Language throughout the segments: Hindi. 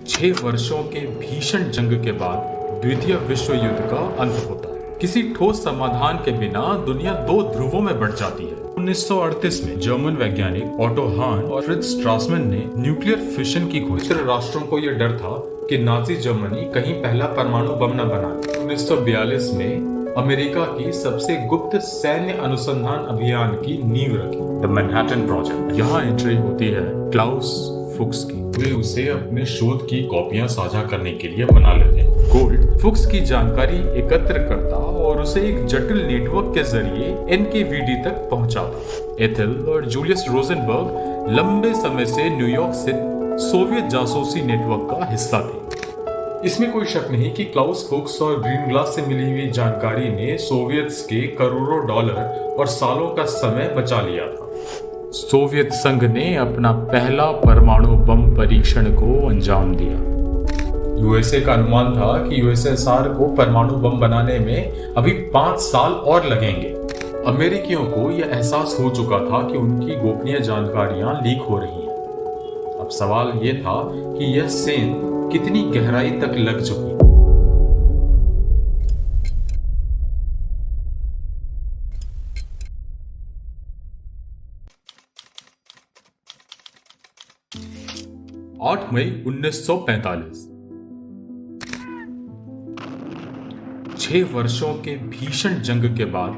6 वर्षों के भीषण जंग के बाद द्वितीय विश्व युद्ध का अंत होता है। किसी ठोस समाधान के बिना दुनिया 2 ध्रुवों में बढ़ जाती है। 1938 में जर्मन वैज्ञानिक ऑटो हान और फ्रिट्ज स्ट्रासमैन ने न्यूक्लियर फिशन की खोज। मित्र राष्ट्रों को यह डर था कि नाजी जर्मनी कहीं पहला परमाणु बम न बना ले। 1942 में अमेरिका की सबसे गुप्त सैन्य अनुसंधान अभियान की नींव रखी, द मैनहट्टन प्रोजेक्ट। यहाँ एंट्री होती है क्लाउस फुक्स की। वे उसे अपने शोध की कॉपियां साझा करने के लिए बना लेते हैं। गोल्ड फुक्स की जानकारी एकत्र करता और उसे एक जटिल नेटवर्क के जरिए एनकेवीडी तक पहुंचाता। एथेल और जूलियस रोजनबर्ग लंबे समय से न्यूयॉर्क स्थित सोवियत जासूसी नेटवर्क का हिस्सा थे। इसमें कोई शक नहीं कि क्लाउस फुक्स और ग्रीनग्लास से मिली हुई जानकारी ने सोवियत्स के करोड़ों डॉलर और सालों का समय बचा लिया था। सोवियत संघ ने अपना पहला परमाणु बम परीक्षण को अंजाम दिया। यूएसए का अनुमान था कि यूएसएसआर को परमाणु बम बनाने में अभी 5 साल और लगेंगे। अमेरिकियों को यह एहसास हो चुका था कि उनकी गोपनीय जानकारियां लीक हो रही हैं। अब सवाल यह था कि यह सेंध कितनी गहराई तक लग चुकी। मई 1945 6 वर्षों के भीषण जंग के बाद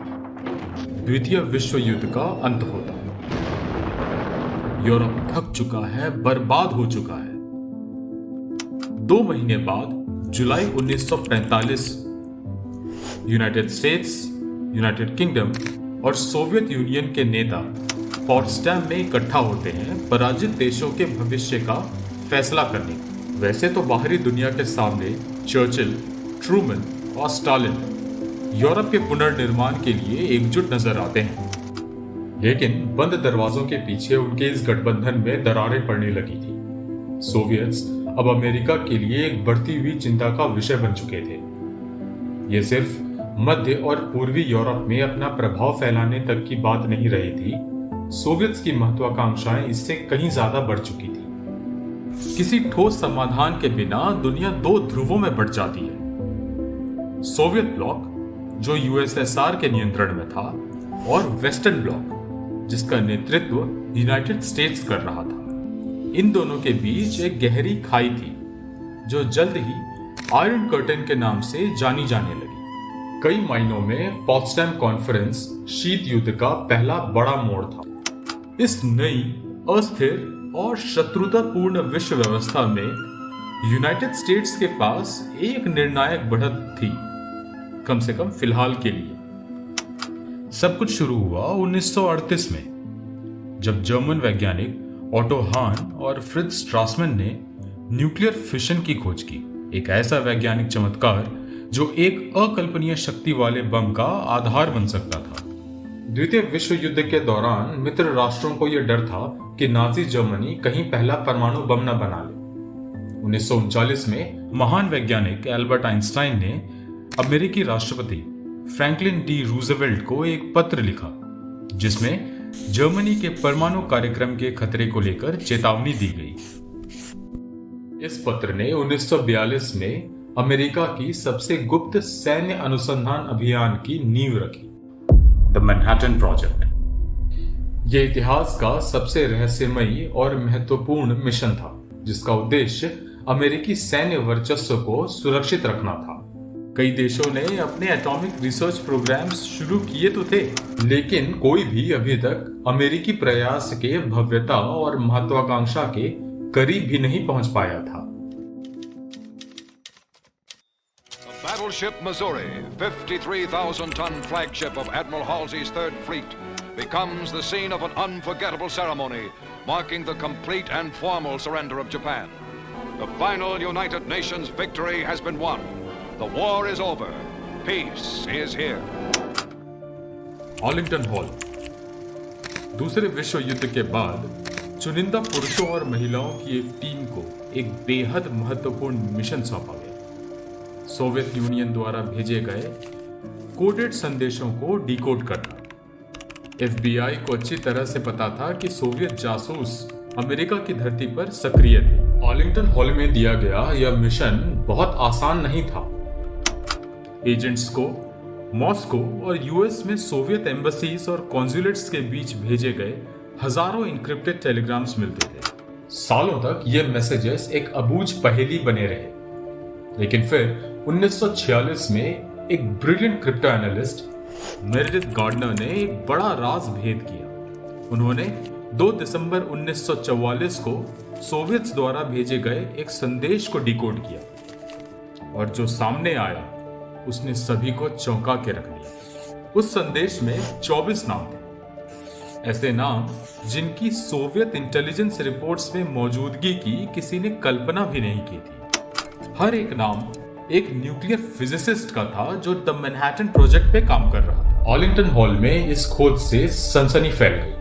द्वितीय विश्व युद्ध का अंत होता है। यूरोप थक चुका है, बर्बाद हो चुका है। 2 महीने बाद जुलाई 1945 यूनाइटेड स्टेट्स, यूनाइटेड किंगडम और सोवियत यूनियन के नेता पोट्सडैम में इकट्ठा होते हैं पराजित देशों के भविष्य का फैसला करने। वैसे तो बाहरी दुनिया के सामने चर्चिल, ट्रूमन और स्टालिन यूरोप के पुनर्निर्माण के लिए एकजुट नजर आते हैं, लेकिन बंद दरवाजों के पीछे उनके इस गठबंधन में दरारें पड़ने लगी थी। सोवियत्स अब अमेरिका के लिए एक बढ़ती हुई चिंता का विषय बन चुके थे। ये सिर्फ मध्य और पूर्वी यूरोप में अपना प्रभाव फैलाने तक की बात नहीं रही थी। सोवियत्स की महत्वाकांक्षाएं इससे कहीं ज्यादा बढ़ चुकी थी। किसी ठोस समाधान के बिना दुनिया 2 ध्रुवों में बढ़ जाती है। सोवियत ब्लॉक जो यूएसएसआर के नियंत्रण में था और वेस्टर्न ब्लॉक जिसका नेतृत्व यूनाइटेड स्टेट्स कर रहा था। इन दोनों के बीच एक गहरी खाई थी जो जल्द ही आयरन कर्टन के नाम से जानी जाने लगी। कई मायनों में पोट्सडैम कॉन्फ्रेंस शीत युद्ध का पहला बड़ा मोड़ था। इस नई, अस्थिर और शत्रुतापूर्ण विश्व व्यवस्था में यूनाइटेड स्टेट्स के पास एक निर्णायक बढ़त थी, कम से कम फिलहाल के लिए। सब कुछ शुरू हुआ 1938 में, जब जर्मन वैज्ञानिक ऑटो हान और फ्रिट्ज स्ट्रासमैन ने न्यूक्लियर फिशन की खोज की। एक ऐसा वैज्ञानिक चमत्कार जो एक अकल्पनीय शक्ति वाले बम का आधार बन सकता था। द्वितीय विश्व युद्ध के दौरान मित्र राष्ट्रों को यह डर था कि नाजी जर्मनी कहीं पहला परमाणु बम न बना ले। 1939 में महान वैज्ञानिक एल्बर्ट आइंस्टाइन ने अमेरिकी राष्ट्रपति फ्रैंकलिन डी रूजवेल्ट को एक पत्र लिखा जिसमें जर्मनी के परमाणु कार्यक्रम के खतरे को लेकर चेतावनी दी गई। इस पत्र ने 1942 में अमेरिका की सबसे गुप्त सैन्य अनुसंधान अभियान की नींव रखी, द मैनहट्टन प्रोजेक्ट। यह इतिहास का सबसे रहस्यमयी और महत्वपूर्ण मिशन था जिसका उद्देश्य अमेरिकी सैन्य वर्चस्व को सुरक्षित रखना था। कई देशों ने अपने एटॉमिक रिसर्च प्रोग्राम्स शुरू किए तो थे, लेकिन कोई भी अभी तक अमेरिकी प्रयास के भव्यता और महत्वाकांक्षा के करीब भी नहीं पहुंच पाया था। Battleship Missouri, 53,000-ton flagship of Admiral Halsey's Third Fleet, becomes the scene of an unforgettable ceremony marking the complete and formal surrender of Japan. The final United Nations victory has been won. The war is over. Peace is here. Arlington hall. दूसरे विश्व युद्ध के बाद चुनिंदा पुरुषों और महिलाओं की एक टीम को एक बेहद महत्वपूर्ण मिशन सौंपा गया। सोवियत यूनियन द्वारा भेजे गए कोडेड संदेशों को डिकोड करना। एफबीआई को अच्छी तरह से पता था कि सोवियत जासूस अमेरिका की धरती पर सक्रिय थे। आर्लिंगटन हॉल में दिया गया यह मिशन बहुत आसान नहीं था। एजेंट्स को मॉस्को और यूएस में सोवियत एम्बसीज और कॉन्सुलेट्स के बीच भेजे गए हजारों इंक्रिप्टेड टेलीग्राम्स मिलते थे। सालों तक ये मैसेजेस एक अबूझ पहेली बने रहे, लेकिन फिर 1946 में एक brilliant crypto analyst Meredith Gardner ने एक बड़ा राज भेद किया। उन्होंने 2 दिसंबर 1944 को सोवियत्स द्वारा भेजे गए एक संदेश को डिकोड किया, और जो सामने आया उसने सभी को चौंका के रख दिया। उस संदेश में 24 नाम थे, ऐसे नाम जिनकी सोवियत इंटेलिजेंस रिपोर्ट्स में मौजूदगी की किसी ने कल्पना भी नहीं की थी। हर एक नाम एक न्यूक्लियर फिजिसिस्ट का था जो द मैनहट्टन प्रोजेक्ट पे काम कर रहा था। आर्लिंगटन हॉल में इस खोज से सनसनी फैल गई।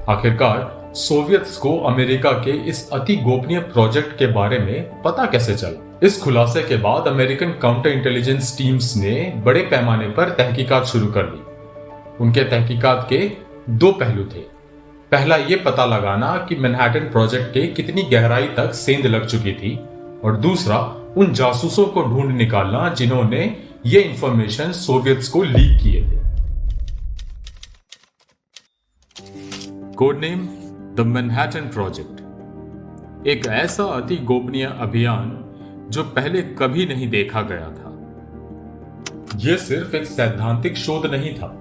आखिरकार सोवियत्स को अमेरिका के इस अति गोपनीय प्रोजेक्ट के बारे में पता कैसे चला? इस खुलासे के बाद अमेरिकन काउंटर इंटेलिजेंस टीम्स ने बड़े पैमाने पर तहकीकात शुरू कर दी। उनके तहकीकात के 2 पहलू थे। पहला ये पता लगाना कि मैनहट्टन प्रोजेक्ट के कितनी गहराई तक सेंध लग चुकी थी, और दूसरा उन जासूसों को ढूंढ निकालना जिन्होंने ये इंफॉर्मेशन सोवियत्स को लीक किए थे। कोडनेम द मैनहट्टन प्रोजेक्ट, एक ऐसा अति गोपनीय अभियान जो पहले कभी नहीं देखा गया था। यह सिर्फ एक सैद्धांतिक शोध नहीं था।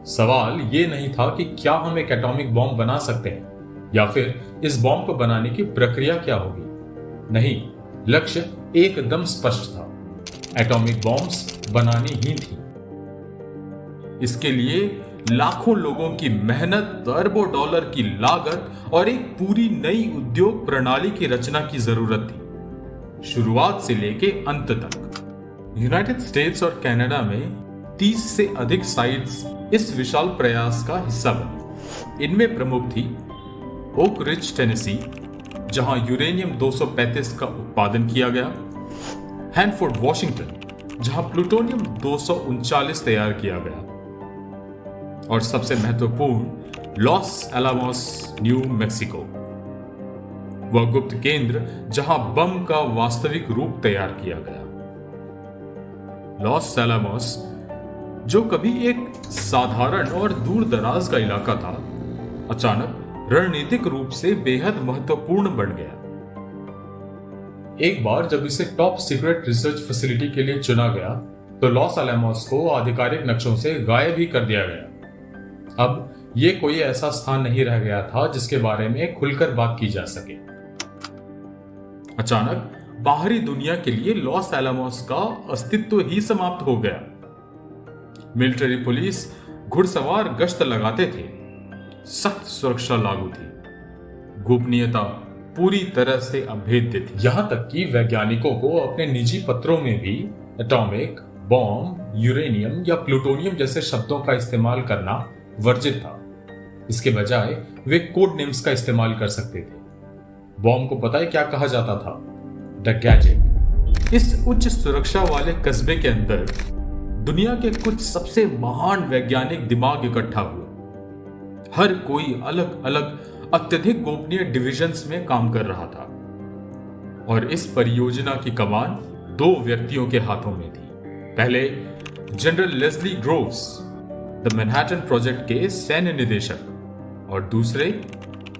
सवाल यह नहीं था कि क्या हम एक एटॉमिक बॉम्ब बना सकते हैं या फिर इस बॉम्ब को बनाने की प्रक्रिया क्या होगी। नहीं, लक्ष्य एकदम स्पष्ट था, एटॉमिक बॉम्ब्स बनानी ही थी। इसके लिए लाखों लोगों की मेहनत, अरबों डॉलर की लागत और एक पूरी नई उद्योग प्रणाली की रचना की जरूरत थी, शुरुआत से लेके अंत तक। यूनाइटेड स्टेट्स और कनाडा में 30 से अधिक साइट्स इस विशाल प्रयास का हिस्सा बनी। इनमें प्रमुख थी ओक रिज, टेनेसी, जहां यूरेनियम 235 का उत्पादन किया गया, हैनफोर्ड, वॉशिंगटन, जहां प्लूटोनियम 239 तैयार किया गया, और सबसे महत्वपूर्ण लॉस एलामोस, न्यू मैक्सिको, वह गुप्त केंद्र जहां बम का वास्तविक रूप तैयार किया गया। लॉस एलामोस, जो कभी एक साधारण और दूर दराज का इलाका था, अचानक रणनीतिक रूप से बेहद महत्वपूर्ण बन गया। एक बार जब इसे टॉप सीक्रेट रिसर्च फैसिलिटी के लिए चुना गया तो लॉस एलामोस को आधिकारिक नक्शों से गायब ही कर दिया गया। अब यह कोई ऐसा स्थान नहीं रह गया था जिसके बारे में खुलकर बात की जा सके। अचानक बाहरी दुनिया के लिए लॉस एलामोस का अस्तित्व ही समाप्त हो गया। मिलिट्री पुलिस घुड़सवार गश्त लगाते थे, सख्त सुरक्षा लागू थी, गोपनीयता पूरी तरह से अभेद्य थी। यहां तक कि वैज्ञानिकों को अपने निजी पत्रों में भी एटॉमिक बॉम्ब, यूरेनियम या प्लूटोनियम जैसे शब्दों का इस्तेमाल करना वर्जित था। इसके बजाय वे कोड नेम्स का इस्तेमाल कर सकते थे। बॉम्ब को पता है क्या कहा जाता था? The gadget. इस उच्च सुरक्षा वाले कस्बे के अंदर दुनिया के कुछ सबसे महान वैज्ञानिक दिमाग इकट्ठा हुए। हर कोई अलग अलग अत्यधिक गोपनीय डिविजन्स में काम कर रहा था, और इस परियोजना की कमान 2 व्यक्तियों के हाथों में थी। पहले General Leslie Groves, the Manhattan Project के सैन्य निदेशक, और दूसरे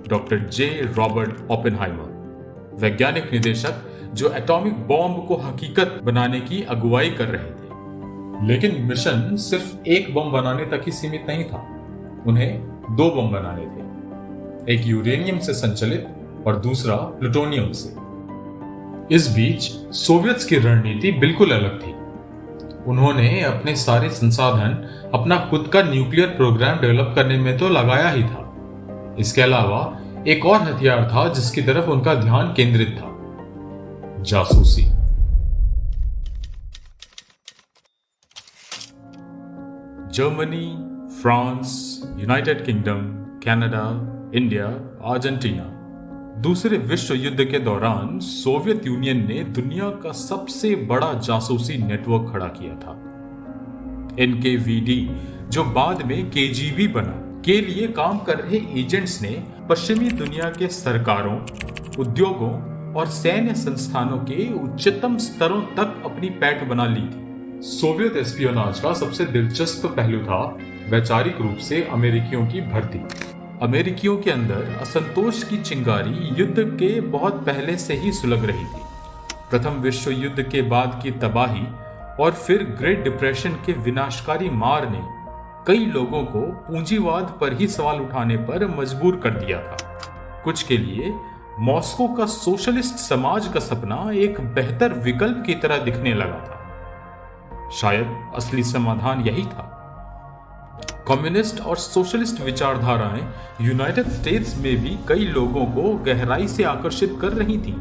डॉक्टर जे रॉबर्ट ओपेनहाइमर, वैज्ञानिक निदेशक जो एटॉमिक बॉम्ब को हकीकत बनाने की अगुवाई कर रहे थे। लेकिन मिशन सिर्फ एक बम बनाने तक ही सीमित नहीं था। उन्हें 2 बम बनाने थे, एक यूरेनियम से संचालित और दूसरा प्लूटोनियम से। इस बीच सोवियत्स की रणनीति बिल्कुल अलग थी। उन्होंने अपने सारे संसाधन अपना खुद का न्यूक्लियर प्रोग्राम डेवलप करने में तो लगाया ही था। इसके अलावा एक और हथियार था जिसकी तरफ उनका ध्यान केंद्रित था, जासूसी। Germany, France, United kingdom, Canada, India, Argentina. दूसरे विश्व युद्ध के दौरान सोवियत यूनियन ने दुनिया का सबसे बड़ा जासूसी नेटवर्क खड़ा किया था। एनकेवीडी, जो बाद में केजीबी बना, के लिए काम कर रहे एजेंट्स ने पश्चिमी दुनिया के सरकारों, उद्योगों और सैन्य संस्थानों के उच्चतम स्तरों तक अपनी पैठ बना ली थी। सोवियत एस्पियोनाज का सबसे दिलचस्प पहलू था वैचारिक रूप से अमेरिकियों की भर्ती। अमेरिकियों के अंदर असंतोष की चिंगारी युद्ध के बहुत पहले से ही सुलग रही थी। प्रथम विश्व युद्ध के बाद की तबाही और फिर ग्रेट डिप्रेशन के विनाशकारी मार ने कई लोगों को पूंजीवाद पर ही सवाल उठाने पर मजबूर कर दिया था। कुछ के लिए मॉस्को का सोशलिस्ट समाज का सपना एक बेहतर विकल्प की तरह दिखने लगा था। शायद असली समाधान यही था। कम्युनिस्ट और सोशलिस्ट विचारधाराएं यूनाइटेड स्टेट्स में भी कई लोगों को गहराई से आकर्षित कर रही थी।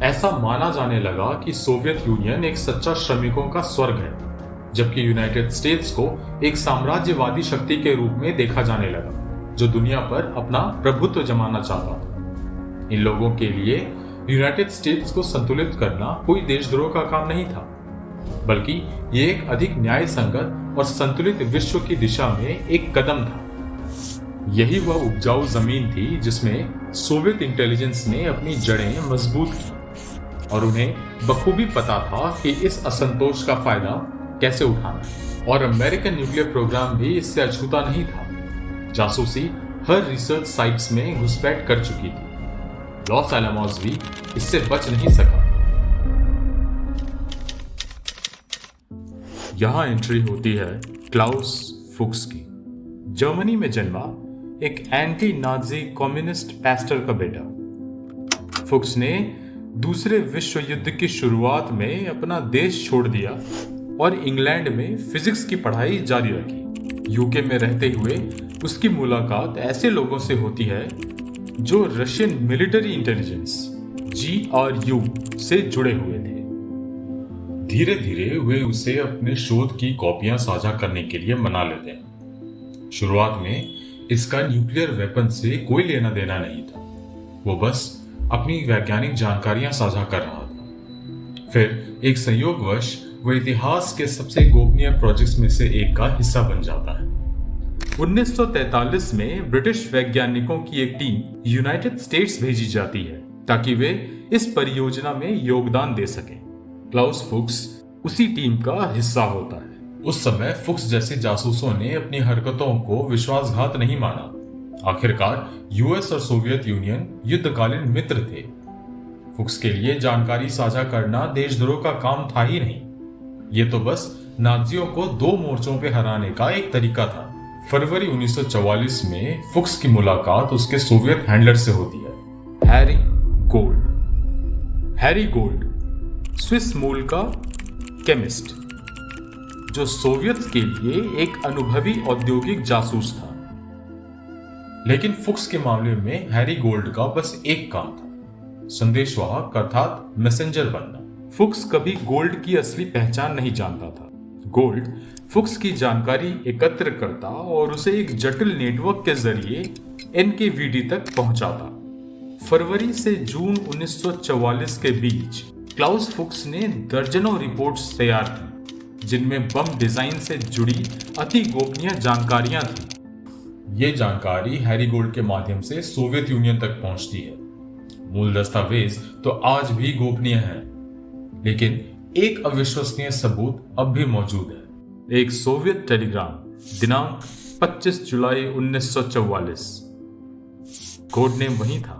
ऐसा माना जाने लगा कि सोवियत यूनियन एक सच्चा श्रमिकों का स्वर्ग है, जबकि यूनाइटेड स्टेट्स को एक साम्राज्यवादी शक्ति के रूप में देखा जाने लगा जो दुनिया पर अपना प्रभुत्व जमाना चाहता था। इन लोगों के लिए यूनाइटेड स्टेट्स को संतुलित करना कोई देशद्रोह का काम नहीं था, बल्कि ये एक अधिक न्याय संगत और संतुलित विश्व की दिशा में एक कदम था। यही वह उपजाऊ जमीन थी जिसमें सोवियत इंटेलिजेंस ने अपनी जड़ें मजबूत की और उन्हें बखूबी पता था कि इस असंतोष का फायदा कैसे उठाना है। और अमेरिकन न्यूक्लियर प्रोग्राम भी इससे अछूता नहीं था। जासूसी हर रिसर्च साइट्स में घुसपैठ कर चुकी थी। लॉस एलामोस भी इससे बच नहीं सका। यहां एंट्री होती है क्लाउस फुक्स की। जर्मनी में जन्मा एक एंटी नाजी कम्युनिस्ट पैस्टर का बेटा। फुक्स ने दूसरे विश्व युद्ध की शुरुआत में अपना देश छोड़ दिया और इंग्लैंड में फिजिक्स की पढ़ाई जारी रखी। यूके में रहते हुए उसकी मुलाकात ऐसे लोगों से होती है जो रशियन मिलिट्री इंटेलिजेंस GRU से जुड़े हुए थे। धीरे धीरे वे उसे अपने शोध की कॉपियां साझा करने के लिए मना लेते हैं। शुरुआत में इसका न्यूक्लियर वेपन से कोई लेना देना नहीं था, वो बस अपनी वैज्ञानिक जानकारियां साझा कर रहा था। फिर एक संयोगवश वह इतिहास के सबसे गोपनीय प्रोजेक्ट्स में से एक का हिस्सा बन जाता है। 1943 में ब्रिटिश वैज्ञानिकों की एक टीम यूनाइटेड स्टेट्स भेजी जाती है ताकि वे इस परियोजना में योगदान दे सकें। क्लाउस फुक्स उसी टीम का हिस्सा होता है। उस समय फुक्स जैसे जासूसों ने अपनी हरकतों को विश्वासघात नहीं माना। आखिरकार यूएस और सोवियत यूनियन युद्धकालीन मित्र थे। फुक्स के लिए जानकारी साझा करना देशद्रोह का काम था ही नहीं, ये तो बस नाजियों को दो मोर्चों पे हराने का एक तरीका था। फरवरी 1944 में फुक्स की मुलाकात उसके सोवियत हैंडलर से होती है, हैरी गोल्ड स्विस मूल का केमिस्ट, जो सोवियत के लिए एक अनुभवी औद्योगिक जासूस था। लेकिन फुक्स के मामले में हैरी गोल्ड का बस एक काम था, संदेशवाहक अर्थात मैसेंजर बनना। फुक्स कभी गोल्ड की असली पहचान नहीं जानता था। गोल्ड फुक्स की जानकारी एकत्र करता और उसे एक जटिल नेटवर्क के जरिए NKVD तक पहुंचाता। फरवरी से जून 1944 के बीच क्लाउस फुक्स ने दर्जनों रिपोर्ट्स तैयार की, जिनमें बम डिजाइन से जुड़ी अति गोपनीय जानकारियां थी। ये जानकारी हैरी गोल्ड के माध्यम से सोवियत यूनियन तक पहुंचती है। मूल दस्तावेज तो आज भी गोपनीय है, लेकिन एक अविश्वसनीय सबूत अब भी मौजूद है। एक सोवियत टेलीग्राम दिनांक 25 जुलाई 1944। कोड नेम वही था,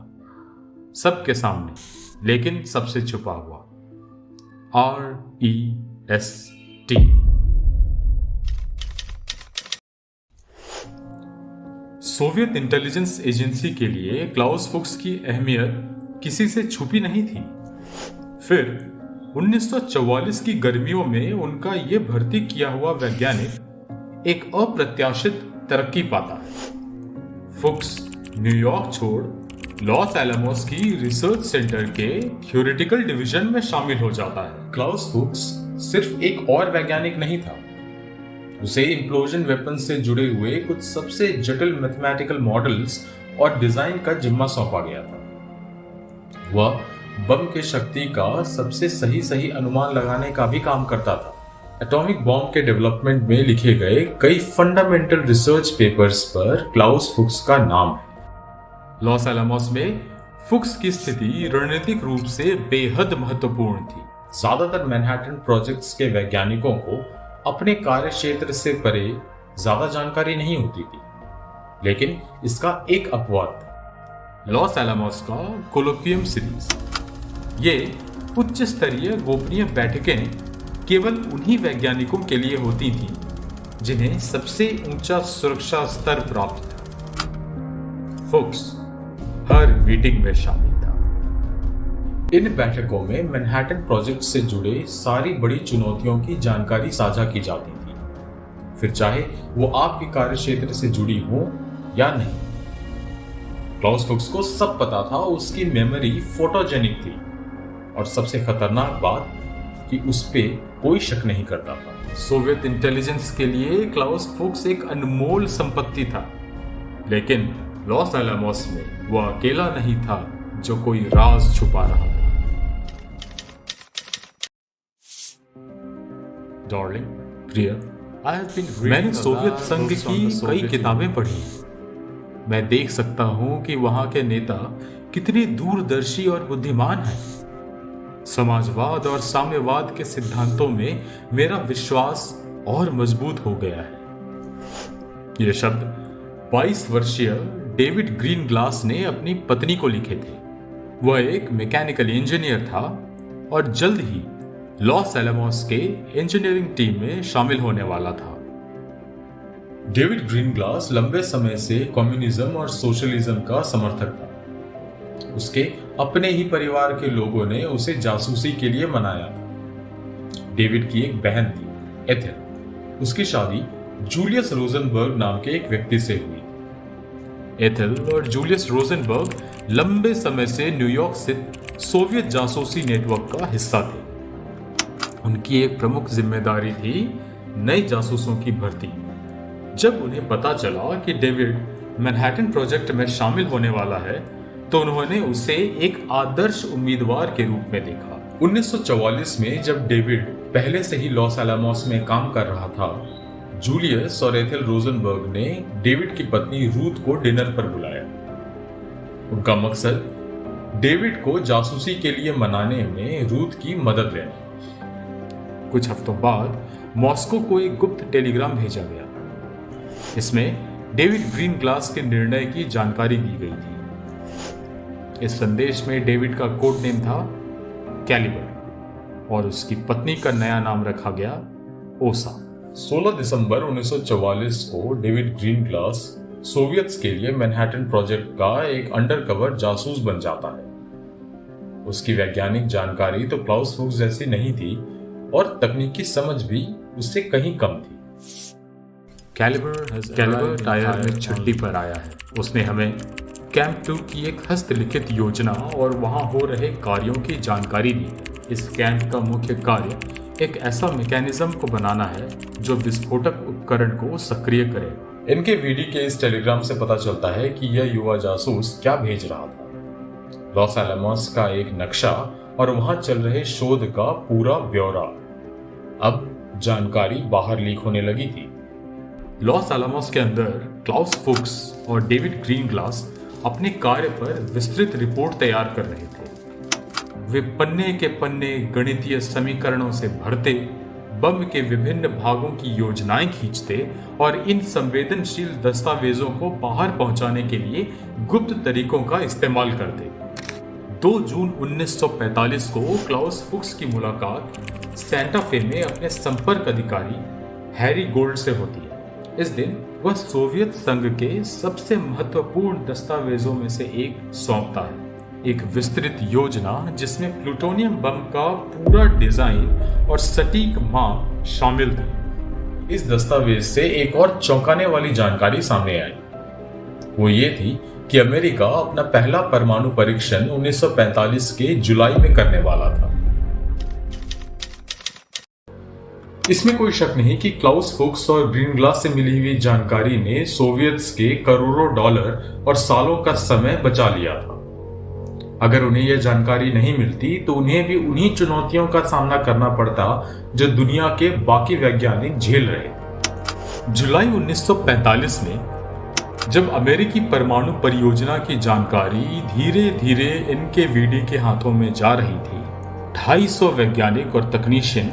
सबके सामने, लेकिन सबसे छुपा हुआ, REST। सोवियत इंटेलिजेंस एजेंसी के लिए क्लाउस फुक्स की अहमियत किसी से छुपी नहीं थी। फिर 1944 की गर्मियों में उनका ये भर्ती किया हुआ वैज्ञानिक एक अप्रत्याशित तरक्की पाता है। फुक्स न्यूयॉर्क छोड़ लॉस एलामोस की रिसर्च सेंटर के थ्योरेटिकल डिवीजन में शामिल हो जाता है। क्लाउस फुक्स सिर्फ एक और वैज्ञानिक नहीं था, उसे इम्प्लोजन वेपन से जुड़े हुए कुछ सबसे जटिल मैथमेटिकल मॉडल्स और डिजाइन का जिम्मा सौंपा गया था। वह बम की शक्ति का सबसे सही अनुमान लगाने का भी काम करता था। एटॉमिक बॉम्ब के डेवलपमेंट में लिखे गए कई फंडामेंटल रिसर्च पेपर्स पर क्लाउस फुक्स का नाम है। लॉस एलामोस में फुक्स की स्थिति रणनीतिक रूप से बेहद महत्वपूर्ण थी। ज्यादातर मैनहट्टन प्रोजेक्ट्स के वैज्ञानिकों को अपने कार्य क्षेत्र से परे ज्यादा जानकारी नहीं होती थी, लेकिन इसका एक अपवाद था, लॉस एलामोस का कोलोक्वियम सीरीज। ये उच्च स्तरीय गोपनीय बैठकें केवल उन्हीं वैज्ञानिकों के लिए होती थीं जिन्हें सबसे ऊंचा सुरक्षा स्तर प्राप्त था। फुक्स हर मीटिंग में शामिल था। इन बैठकों में मैनहट्टन प्रोजेक्ट से जुड़े सारी बड़ी चुनौतियों की जानकारी साझा की जाती थी, फिर चाहे वो आपके कार्य क्षेत्र से जुड़ी हो या नहीं। क्लाउस फुक्स को सब पता था, उसकी मेमोरी फोटोजेनिक थी और सबसे खतरनाक बात कि उस पे कोई शक नहीं करता था। सोवियत इंटेलिजेंस के लिए क्लाउस फुक्स एक अनमोल संपत्ति था, लेकिन लॉस एलामोस में वो अकेला नहीं था जो कोई राज छुपा रहा था। डार्लिंग, प्रिय, मैंने सोवियत संघ की कई किताबें पढ़ी। मैं देख सकता हूं कि वहां के नेता कितने दूरदर्शी और बुद्धिमान हैं। समाजवाद और साम्यवाद के सिद्धांतों में मेरा विश्वास और मजबूत हो गया है। ये शब्द 22 वर्षीय डेविड ग्रीनग्लास ने अपनी पत्नी को लिखे थे। वह एक मैकेनिकल इंजीनियर था और जल्द ही लॉस एलामोस के इंजीनियरिंग टीम में शामिल होने वाला था। डेविड ग्रीनग्लास लंबे समय से कम्युनिज्म और सोशलिज्म का समर्थक था। उसके अपने ही परिवार के लोगों ने उसे जासूसी के लिए मनाया था। डेविड की एक बहन थी, एथेल। उसकी शादी जूलियस रोजनबर्ग नाम के एक व्यक्ति से हुई। एथेल और जूलियस रोजनबर्ग लंबे समय से न्यूयॉर्क स्थित सोवियत जासूसी नेटवर्क का हिस्सा थे। उनकी एक प्रमुख जिम्मेदारी थी नए जासूसों की भर्ती। जब उन्हें पता चला कि डेविड मैनहट्टन प्रोजेक्ट में शामिल होने वाला है, तो उन्होंने उसे एक आदर्श उम्मीदवार के रूप में देखा। 1944 में जब डेविड पहले से ही लॉस एलामोस में काम कर रहा था, जूलियस और एथेल रोजनबर्ग ने डेविड की पत्नी रूथ को डिनर पर बुलाया। उनका मकसद डेविड को जासूसी के लिए मनाने में रूथ की मदद लेना। कुछ हफ्तों बाद मॉस्को को एक गुप्त टेलीग्राम भेजा गया। इसमें डेविड ग्रीनग्लास के निर्णय की जानकारी दी गई थी। इस संदेश में डेविड का कोड नेम था कैलिबर और उसकी पत्नी का नया नाम रखा गया ओसा। 16 दिसंबर 1944 को डेविड ग्रीनग्लास सोवियत्स के लिए मैनहट्टन प्रोजेक्ट का एक अंडरकवर जासूस बन जाता है। उसकी वैज्ञानिक जानकारी तो क्लाउस फुक्स जैसी नहीं थी और तकनीकी समझ भी उससे कहीं कम थी। कैलिबर टायर में छुट्टी पर आया है। उसने हमें कैंप 2 की एक हस्तलिखित योजना और वहां हो रहे कार्यों की जानकारी दी। इस कैंप का मुख्य कार्य एक ऐसा मैकेनिज्म को बनाना है जो विस्फोटक उपकरण को सक्रिय करे। इनके वीडी के इस टेलीग्राम से पता चलता है कि यह युवा जासूस क्या भेज रहा था। लॉस एलामोस का एक नक्शा और वहां चल रहे शोध का पूरा ब्यौरा। अब जानकारी बाहर लीक होने लगी थी। लॉस एलामोस के अंदर क्लाउस फुक्स और डेविड ग्रीनग्लास अपने कार्य पर विस्तृत रिपोर्ट तैयार कर रहे थे। वे पन्ने के पन्ने गणितीय समीकरणों से भरते, बम के विभिन्न भागों की योजनाएं खींचते और इन संवेदनशील दस्तावेजों को बाहर पहुंचाने के लिए गुप्त तरीकों का इस्तेमाल करते। 2 जून 1945 को क्लाउस फुक्स की मुलाकात सैंटा फे में अपने संपर्क अधिकारी हैरी गोल्ड से होती है। इस दिन वह सोवियत संघ के सबसे महत्वपूर्ण दस्तावेजों में से एक सौंपता है, एक विस्तृत योजना जिसमें प्लूटोनियम बम का पूरा डिजाइन और सटीक माप शामिल थे। इस दस्तावेज से एक और चौंकाने वाली जानकारी सामने आई। वो ये थी कि अमेरिका अपना पहला परमाणु परीक्षण 1945 के जुलाई में करने वाला था। इसमें कोई शक नहीं कि क्लाउस फुक्स और ग्रीनग्लास से मिली हुई जानकारी ने सोवियत्स के करोड़ों डॉलर और सालों का समय बचा लिया था। अगर उन्हें यह जानकारी नहीं मिलती तो उन्हें भी उन्हीं चुनौतियों का सामना करना पड़ता जो दुनिया के बाकी वैज्ञानिक झेल रहे थे। जुलाई 1945 में जब अमेरिकी परमाणु परियोजना की जानकारी धीरे धीरे एनकेवीडी के हाथों में जा रही थी, 250 वैज्ञानिक और तकनीशियन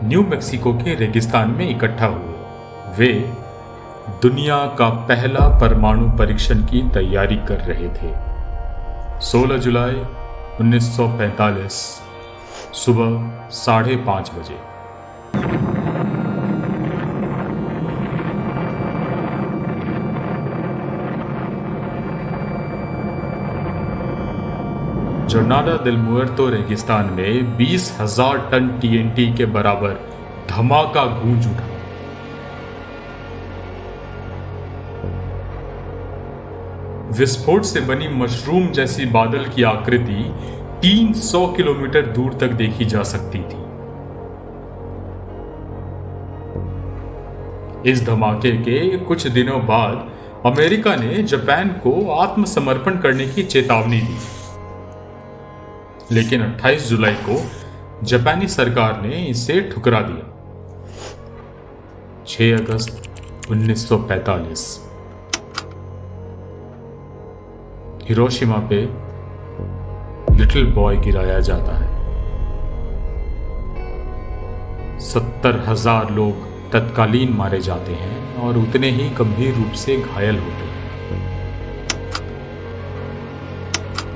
न्यू मैक्सिको के रेगिस्तान में इकट्ठा हुए। वे दुनिया का पहला परमाणु परीक्षण की तैयारी कर रहे थे। 16 जुलाई 1945 सुबह 5:30 बजे। जोर्नाडा दिल मुएर्तो रेगिस्तान में 20,000 टन टीएनटी के बराबर धमाका गूंज उठा। विस्फोट से बनी मशरूम जैसी बादल की आकृति 300 किलोमीटर दूर तक देखी जा सकती थी। इस धमाके के कुछ दिनों बाद अमेरिका ने जापान को आत्मसमर्पण करने की चेतावनी दी, लेकिन 28 जुलाई को जापानी सरकार ने इसे ठुकरा दिया। 6 अगस्त 1945 हिरोशिमा पे लिटिल बॉय गिराया जाता है। 70,000 लोग तत्कालीन मारे जाते हैं और उतने ही गंभीर रूप से घायल होते हैं।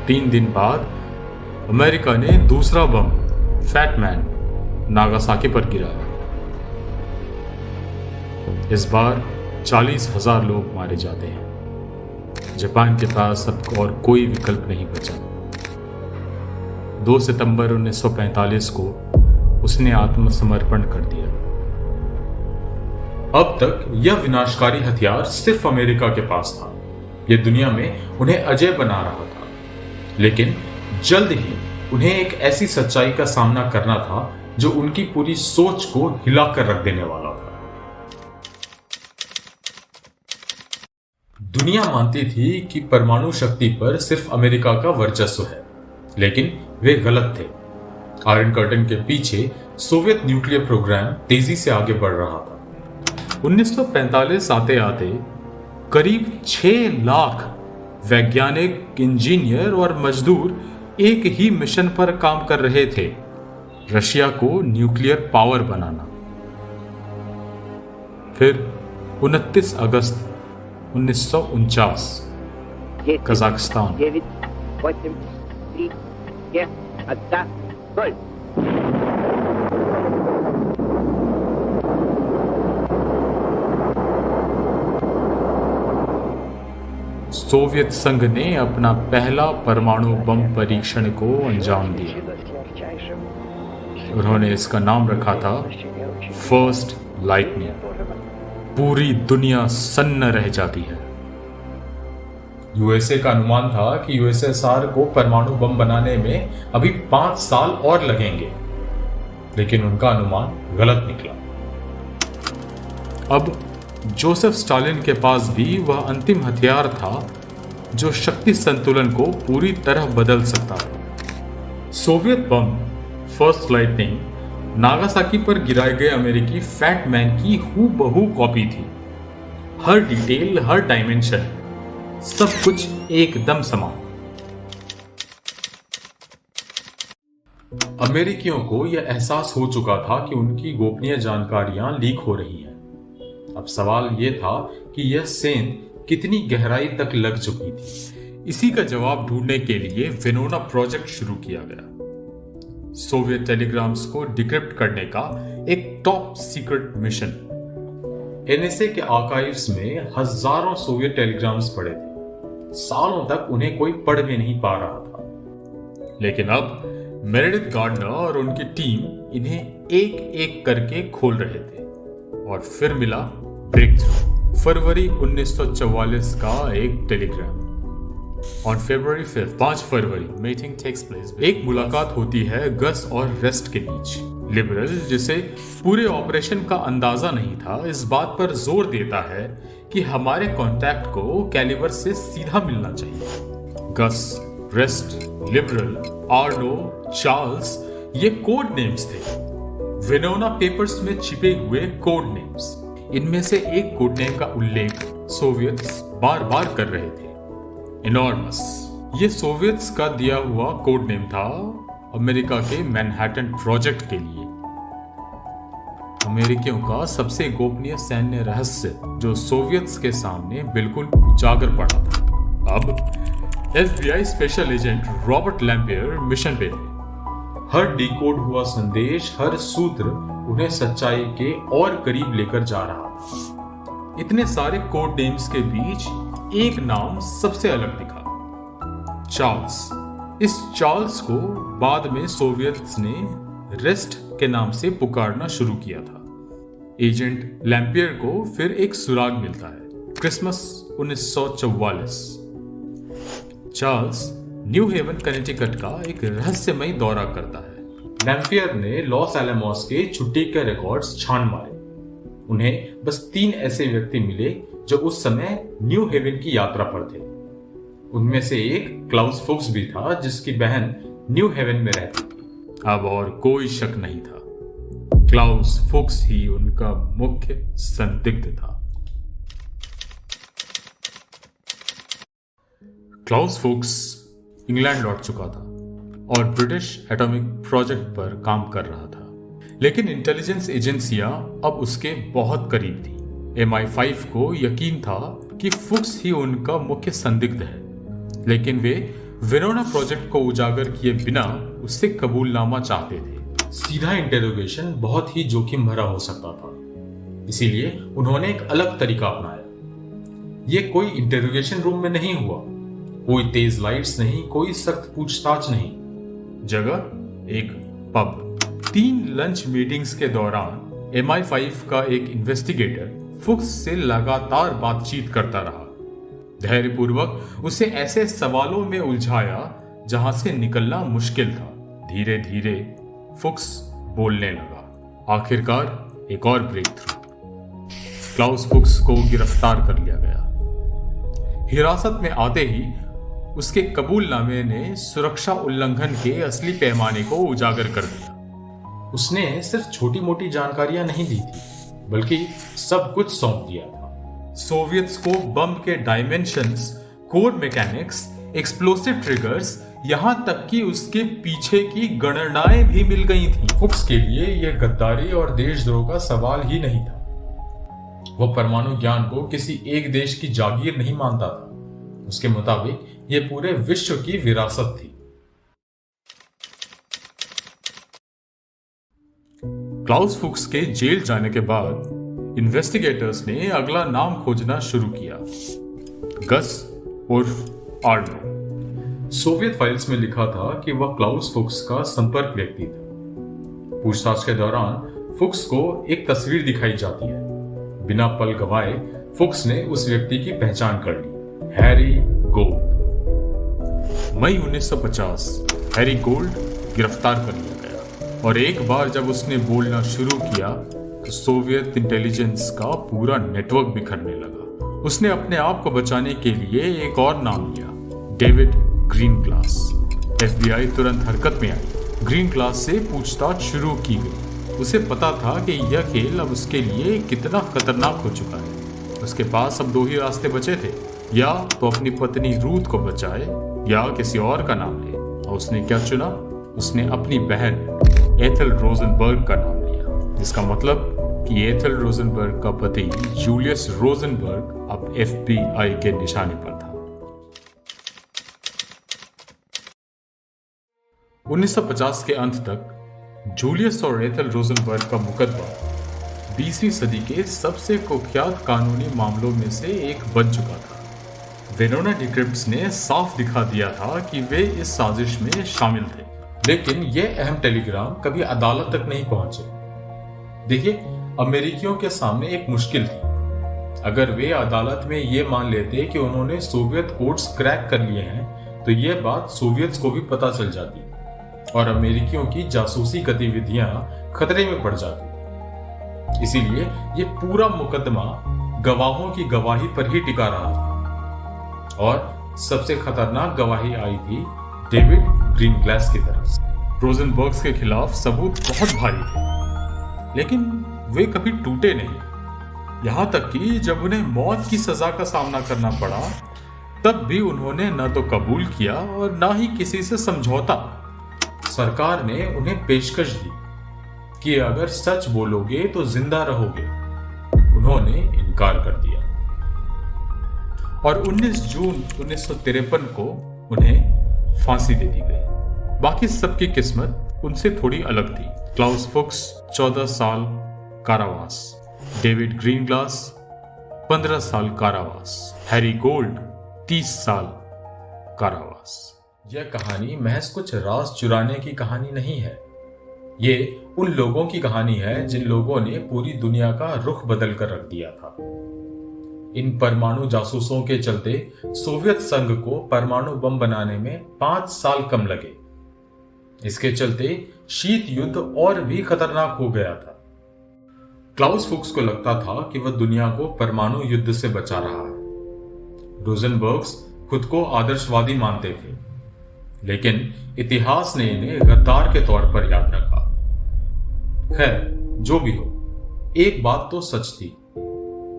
3 दिन बाद अमेरिका ने दूसरा बम फैट मैन नागासाकी पर गिराया। इस बार 40,000 लोग मारे जाते हैं। जापान के पास अब और कोई विकल्प नहीं बचा। 2 सितंबर 1945 को उसने आत्मसमर्पण कर दिया। अब तक यह विनाशकारी हथियार सिर्फ अमेरिका के पास था। यह दुनिया में उन्हें अजय बना रहा था, लेकिन जल्द ही उन्हें एक ऐसी सच्चाई का सामना करना था जो उनकी पूरी सोच को हिलाकर रख देने वाला था। दुनिया मानती थी कि परमाणु शक्ति पर सिर्फ अमेरिका का वर्चस्व है, लेकिन वे गलत थे। आयरन कर्टन के पीछे सोवियत न्यूक्लियर प्रोग्राम तेजी से आगे बढ़ रहा था। 1945 आते आते करीब 6 लाख वैज्ञानिक, इंजीनियर और मजदूर एक ही मिशन पर काम कर रहे थे, रशिया को न्यूक्लियर पावर बनाना। फिर 29 अगस्त 1949 कजाकिस्तान। सोवियत संघ ने अपना पहला परमाणु बम परीक्षण को अंजाम दिया। उन्होंने इसका नाम रखा था फर्स्ट लाइटनिंग। पूरी दुनिया सन्न रह जाती है। यूएसए का अनुमान था कि यूएसएसआर को परमाणु बम बनाने में अभी 5 साल और लगेंगे, लेकिन उनका अनुमान गलत निकला। अब जोसेफ स्टालिन के पास भी वह अंतिम हथियार था जो शक्ति संतुलन को पूरी तरह बदल सकता था। सोवियत बम फर्स्ट लाइटनिंग नागासाकी पर गिराए गए अमेरिकी फैट मैन की हूबहू कॉपी थी। हर डिटेल, हर डायमेंशन, सब कुछ एकदम समान। अमेरिकियों को यह एहसास हो चुका था कि उनकी गोपनीय जानकारियां लीक हो रही हैं। अब सवाल यह था कि यह सेंध कितनी गहराई तक लग चुकी थी। इसी का जवाब ढूंढने के लिए वेनोना प्रोजेक्ट शुरू किया गया। सोवियत टेलीग्राम्स को डिक्रिप्ट करने का एक टॉप सीक्रेट मिशन। एनएसए के आर्काइव्स में हजारों सोवियत टेलीग्राम्स पड़े थे। सालों तक उन्हें कोई पढ़ भी नहीं पा रहा था, लेकिन अब मेरेडिथ गार्डनर और उनकी टीम इन्हें एक एक करके खोल रहे थे। और फिर मिला ब्रेक थ्रू। फरवरी 1944 का एक Telegram. On February 5th, 5 February, meeting takes place. एक मुलाकात होती है गस और रेस्ट के बीच। लिबरल, जिसे पूरे ऑपरेशन का अंदाजा नहीं था, इस बात पर जोर देता है कि हमारे कॉन्टैक्ट को कैलिबर से सीधा मिलना चाहिए। गस, रेस्ट, लिबरल, आर्नो, चार्ल्स, ये कोड नेम्स थे, वेनोना पेपर्स में छिपे हुए कोड नेम्स। इनमें से एक कोड नेम का उल्लेख सोवियत बार बार कर रहे थे। इनॉर्मस, ये सोवियत्स का दिया हुआ कोड नेम था अमेरिका के मैनहट्टन प्रोजेक्ट के लिए। अमेरिकियों का सबसे गोपनीय सैन्य रहस्य जो सोवियत्स के सामने बिल्कुल उजागर पड़ा था। अब FBI special agent Robert Lampier mission पे थे। हर डिकोड हुआ संदेश, हर सूत्र उन्हें सच्चाई के और करीब लेकर जा रहा था। इतने सारे कोड नेम्स के बीच एक नाम सबसे अलग दिखा, चार्ल्स। इस चार्ल्स को बाद में सोवियत्स ने रेस्ट के नाम से पुकारना शुरू किया था। एजेंट लैम्पियर को फिर एक सुराग मिलता है, Christmas 1944। Charles New Haven Connecticut का एक रहस्यमय दौरा करता है। लैम्पियर ने लॉस एलमोस के छुट्टी के रिकॉर्ड्स छान मारे। उन्हें बस 3 ऐसे व्यक्ति मिले जो उस समय न्यू हेवन की यात्रा पर थे। उनमें से एक क्लाउस फुक्स भी था, जिसकी बहन न्यू हेवन में रहती थी। अब और कोई शक नहीं था, क्लाउस फुक्स ही उनका मुख्य संदिग्ध था। क्लाउस फुक्स इंग्लैंड लौट चुका था और ब्रिटिश एटॉमिक प्रोजेक्ट पर काम कर रहा था, लेकिन इंटेलिजेंस एजेंसियां अब उसके बहुत करीब थी। MI5 को यकीन था कि फुक्स ही उनका मुख्य संदिग्ध है, लेकिन वे वेरोना प्रोजेक्ट को उजागर किए बिना उससे कबूलनामा चाहते थे। सीधा इंटेरोगेशन बहुत ही जोखिम भरा हो सकता था, इसीलिए उन्होंने एक अलग तरीका अपनाया। ये कोई इंटेरोगेशन रूम में नहीं हुआ, कोई तेज लाइट्स नहीं, कोई सख्त पूछताछ नहीं। जगह एक पब। 3 लंच मीटिंग्स के दौरान MI5 का एक इन्वेस्टिगेटर फुक्स से लगातार बातचीत करता रहा, धैर्यपूर्वक उसे ऐसे सवालों में उलझाया जहां से निकलना मुश्किल था। धीरे धीरे फुक्स बोलने लगा। आखिरकार एक और ब्रेक थ्रू। क्लाउस फुक्स को गिरफ्तार कर लिया गया। हिरासत में आते ही उसके कबूलनामे ने सुरक्षा उल्लंघन के असली पैमाने को उजागर कर दिया। उसने सिर्फ छोटी मोटी जानकारियां नहीं दी थी, बल्कि सब कुछ सौंप दिया था। सोवियत्स को बम के dimensions, core mechanics, explosive triggers, यहां तक कि उसके पीछे की गणनाएं भी मिल गई थी। फुक्स के लिए यह गद्दारी और देशद्रोह का सवाल ही नहीं था। वह परमाणु ज्ञान को किसी एक देश की जागीर नहीं मानता था। उसके मुताबिक यह पूरे विश्व की विरासत थी। क्लाउस फुक्स के जेल जाने के बाद इन्वेस्टिगेटर्स ने अगला नाम खोजना शुरू किया, गस उर्फ आर्नो। सोवियत फाइल्स में लिखा था कि वह क्लाउस फुक्स का संपर्क व्यक्ति था। पूछताछ के दौरान फुक्स को एक तस्वीर दिखाई जाती है। बिना पल गवाए फुक्स ने उस व्यक्ति की पहचान कर ली, हैरी गोल्ड। मई 1950 हैरी गोल्ड गिरफ्तार कर लिया गया और एक बार जब उसने बोलना शुरू किया तो सोवियत इंटेलिजेंस का पूरा नेटवर्क बिखरने लगा। उसने अपने आप को बचाने के लिए एक और नाम लिया, डेविड ग्रीनग्लास। FBI तुरंत हरकत में आई। ग्रीनग्लास से पूछताछ शुरू की गई। उसे पता था कि यह खेल अब उसके लिए कितना खतरनाक हो चुका है। उसके पास अब 2 ही रास्ते बचे थे, या तो अपनी पत्नी रूथ को बचाए या किसी और का नाम ले। और उसने क्या चुना? उसने अपनी बहन एथल रोजनबर्ग का नाम लिया, जिसका मतलब कि एथल रोजनबर्ग का पति जूलियस रोजनबर्ग अब FBI के निशाने पर था। 1950 के अंत तक जूलियस और एथल रोजनबर्ग का मुकदमा 20वीं सदी के सबसे कुख्यात कानूनी मामलों में से एक बन चुका था। वेरोना डिक्रिप्ट्स ने साफ दिखा दिया था कि वे इस साजिश में शामिल थे, लेकिन यह अहम टेलीग्राम कभी अदालत तक नहीं पहुंचे। देखिए, अमेरिकियों के सामने एक मुश्किल थी। अगर वे अदालत में यह मान लेते कि उन्होंने सोवियत कोड्स क्रैक कर लिए हैं, तो यह बात सोवियत्स को भी पता चल जाती और अमेरिकियों की जासूसी गतिविधियां खतरे में पड़ जाती। इसीलिए यह पूरा मुकदमा गवाहों की गवाही पर ही टिका रहा था। और सबसे खतरनाक गवाही आई थी डेविड ग्रीनग्लास की तरफ से। रोजनबर्ग्स के खिलाफ सबूत बहुत भारी थे, लेकिन वे कभी टूटे नहीं। यहां तक कि जब उन्हें मौत की सजा का सामना करना पड़ा तब भी उन्होंने न तो कबूल किया और न ही किसी से समझौता। सरकार ने उन्हें पेशकश दी कि अगर सच बोलोगे तो जिंदा रहोगे। उन्होंने इनकार कर दिया और 19 जून 1953 को उन्हें फांसी दे दी गई। बाकी सबकी किस्मत उनसे थोड़ी अलग थी। क्लाउस फुक्स 14 साल कारावास, डेविड ग्रीनग्लास 15 साल कारावास, हैरी गोल्ड 30 साल कारावास। यह कहानी महज कुछ राज चुराने की कहानी नहीं है। ये उन लोगों की कहानी है जिन लोगों ने पूरी दुनिया का रुख बदल कर रख दिया था। इन परमाणु जासूसों के चलते सोवियत संघ को परमाणु बम बनाने में 5 साल कम लगे। इसके चलते शीत युद्ध और भी खतरनाक हो गया था। क्लाउस फुक्स को लगता था कि वह दुनिया को परमाणु युद्ध से बचा रहा है। रोजनबर्ग्स खुद को आदर्शवादी मानते थे, लेकिन इतिहास ने इन्हें गद्दार के तौर पर याद रखा। खैर, जो भी हो, एक बात तो सच थी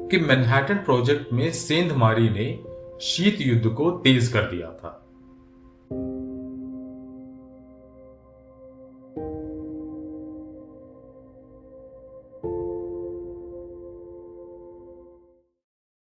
कि मैनहट्टन प्रोजेक्ट में सेंधमारी ने शीत युद्ध को तेज कर दिया था।